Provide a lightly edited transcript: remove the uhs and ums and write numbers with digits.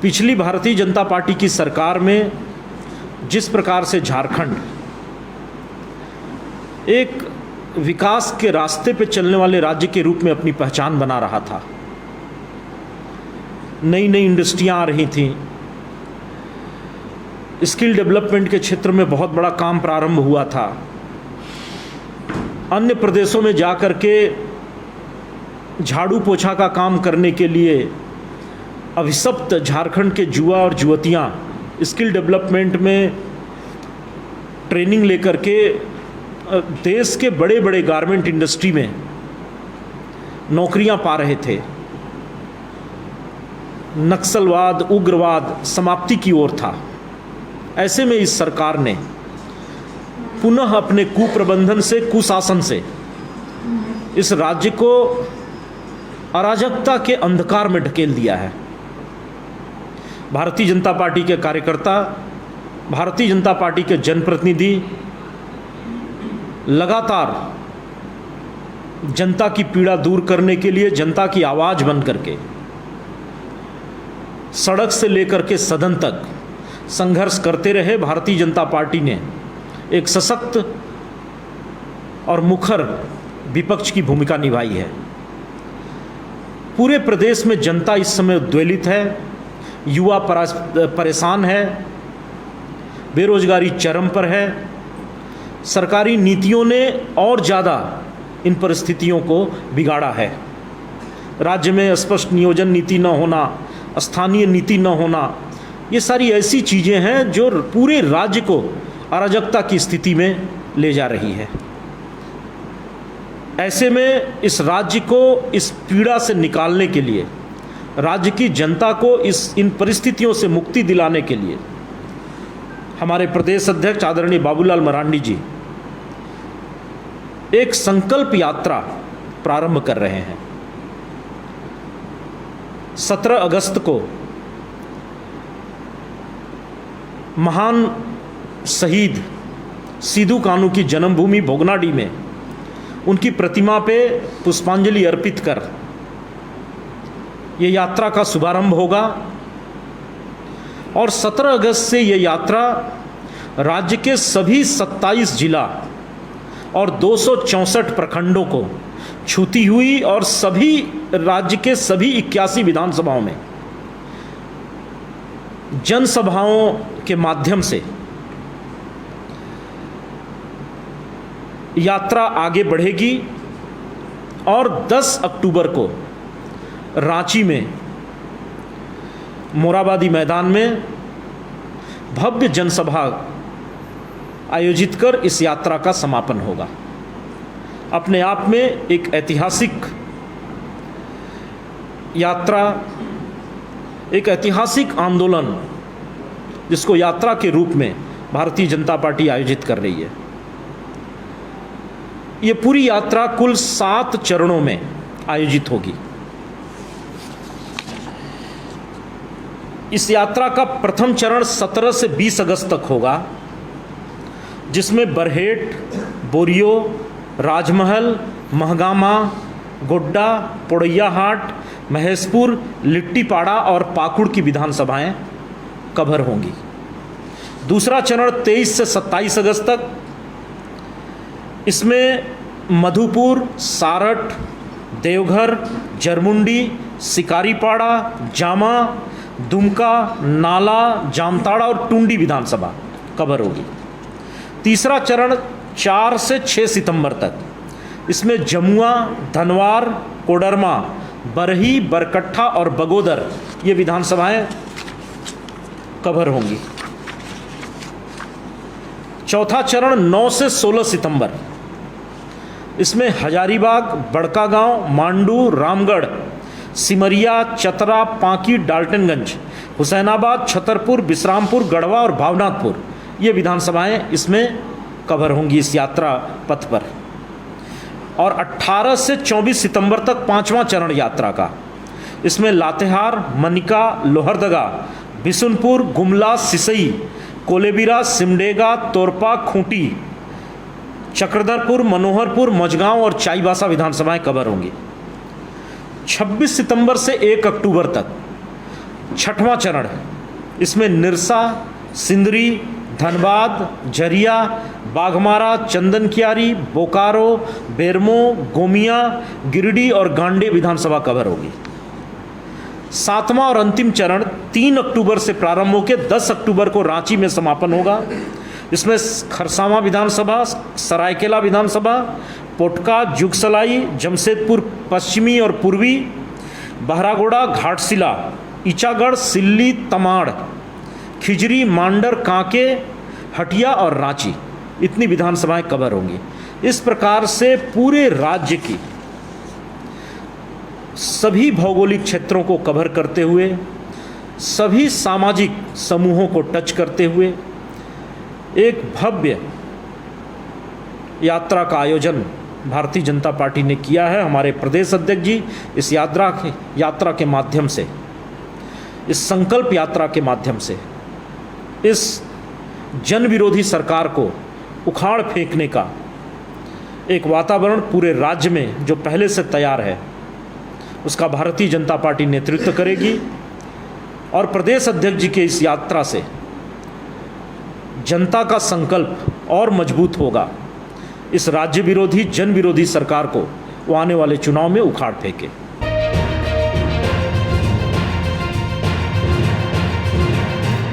पिछली भारतीय जनता पार्टी की सरकार में जिस प्रकार से झारखंड एक विकास के रास्ते पे चलने वाले राज्य के रूप में अपनी पहचान बना रहा था, नई नई इंडस्ट्रियां आ रही थीं, स्किल डेवलपमेंट के क्षेत्र में बहुत बड़ा काम प्रारंभ हुआ था, अन्य प्रदेशों में जाकर के झाड़ू पोछा का काम करने के लिए अभिशप्त झारखंड के युवा और युवतियां स्किल डेवलपमेंट में ट्रेनिंग लेकर के देश के बड़े बड़े गारमेंट इंडस्ट्री में नौकरियां पा रहे थे। नक्सलवाद, उग्रवाद समाप्ति की ओर था। ऐसे में इस सरकार ने पुनः अपने कुप्रबंधन से, कुशासन से इस राज्य को अराजकता के अंधकार में ढकेल दिया है। भारतीय जनता पार्टी के कार्यकर्ता, भारतीय जनता पार्टी के जनप्रतिनिधि लगातार जनता की पीड़ा दूर करने के लिए जनता की आवाज़ बन करके सड़क से लेकर के सदन तक संघर्ष करते रहे। भारतीय जनता पार्टी ने एक सशक्त और मुखर विपक्ष की भूमिका निभाई है। पूरे प्रदेश में जनता इस समय उद्वेलित है, युवा परेशान है, बेरोजगारी चरम पर है। सरकारी नीतियों ने और ज़्यादा इन परिस्थितियों को बिगाड़ा है। राज्य में स्पष्ट नियोजन नीति न होना, स्थानीय नीति न होना, ये सारी ऐसी चीज़ें हैं जो पूरे राज्य को अराजकता की स्थिति में ले जा रही है। ऐसे में इस राज्य को इस पीड़ा से निकालने के लिए, राज्य की जनता को इन परिस्थितियों से मुक्ति दिलाने के लिए हमारे प्रदेश अध्यक्ष आदरणीय बाबूलाल मरांडी जी एक संकल्प यात्रा प्रारंभ कर रहे हैं। 17 अगस्त को महान शहीद सिद्धू कान्हू की जन्मभूमि भोगनाडीह में उनकी प्रतिमा पे पुष्पांजलि अर्पित कर ये यात्रा का शुभारंभ होगा और 17 अगस्त से ये यात्रा राज्य के सभी 27 जिला और 264 प्रखंडों को छूती हुई और सभी राज्य के सभी 81 विधानसभाओं में जनसभाओं के माध्यम से यात्रा आगे बढ़ेगी और 10 अक्टूबर को रांची में मोराबादी मैदान में भव्य जनसभा आयोजित कर इस यात्रा का समापन होगा। अपने आप में एक ऐतिहासिक यात्रा, एक ऐतिहासिक आंदोलन जिसको यात्रा के रूप में भारतीय जनता पार्टी आयोजित कर रही है। ये पूरी यात्रा कुल 7 चरणों में आयोजित होगी। इस यात्रा का प्रथम चरण 17 से 20 अगस्त तक होगा, जिसमें बरहेट, बोरियो, राजमहल, महगामा, गोड्डा, पोड़ैयाहाट, महेशपुर, लिट्टीपाड़ा और पाकुड़ की विधानसभाएं कवर होंगी। दूसरा चरण 23 से 27 अगस्त तक, इसमें मधुपुर, सारठ, देवघर, जरमुंडी, सिकारीपाड़ा, जामा, दुमका, नाला, जामताड़ा और टुंडी विधानसभा कवर होगी। तीसरा चरण 4 से 6 सितंबर तक, इसमें जमुआ, धनवार, कोडरमा, बरही, बरकट्ठा और बगोदर ये विधानसभाएं कवर होंगी। चौथा चरण 9 से 16 सितंबर, इसमें हजारीबाग, बड़कागांव, मांडू, रामगढ़, सिमरिया, चतरा, पांकी, डाल्टनगंज, हुसैनाबाद, छतरपुर, बिश्रामपुर, गढ़वा और भावनाथपुर ये विधानसभाएं इसमें कवर होंगी इस यात्रा पथ पर। और 18 से 24 सितंबर तक 5वां चरण यात्रा का, इसमें लातेहार, मनिका, लोहरदगा, बिशुनपुर, गुमला, सिसई, कोलेबिरा, सिमडेगा, तोरपा, खूंटी, चक्रधरपुर, मनोहरपुर, मझगांव और चाईबासा विधानसभाएं कवर होंगी। 26 सितंबर से 1 अक्टूबर तक छठवां चरण, इसमें निरसा, सिंदरी, धनबाद, झरिया, बाघमारा, चंदनकियारी, बोकारो, बेरमो, गोमिया, गिरिडीह और गांडे विधानसभा कवर होगी। सातवां और अंतिम चरण 3 अक्टूबर से प्रारंभ होकर 10 अक्टूबर को रांची में समापन होगा। इसमें खरसावां विधानसभा, सरायकेला विधानसभा, पोटका, जुगसलाई, जमशेदपुर पश्चिमी और पूर्वी, बहरागोड़ा, घाटशिला, ईचागढ़, सिल्ली, तमाड़, खिजरी, मांडर, कांके, हटिया और रांची, इतनी विधानसभाएं कवर होंगी। इस प्रकार से पूरे राज्य की सभी भौगोलिक क्षेत्रों को कवर करते हुए, सभी सामाजिक समूहों को टच करते हुए एक भव्य यात्रा का आयोजन भारतीय जनता पार्टी ने किया है। हमारे प्रदेश अध्यक्ष जी इस यात्रा के माध्यम से, इस संकल्प यात्रा के माध्यम से इस जन विरोधी सरकार को उखाड़ फेंकने का एक वातावरण पूरे राज्य में जो पहले से तैयार है, उसका भारतीय जनता पार्टी नेतृत्व करेगी। और प्रदेश अध्यक्ष जी के इस यात्रा से जनता का संकल्प और मजबूत होगा, इस राज्य विरोधी, जन विरोधी सरकार को वो आने वाले चुनाव में उखाड़ फेंके।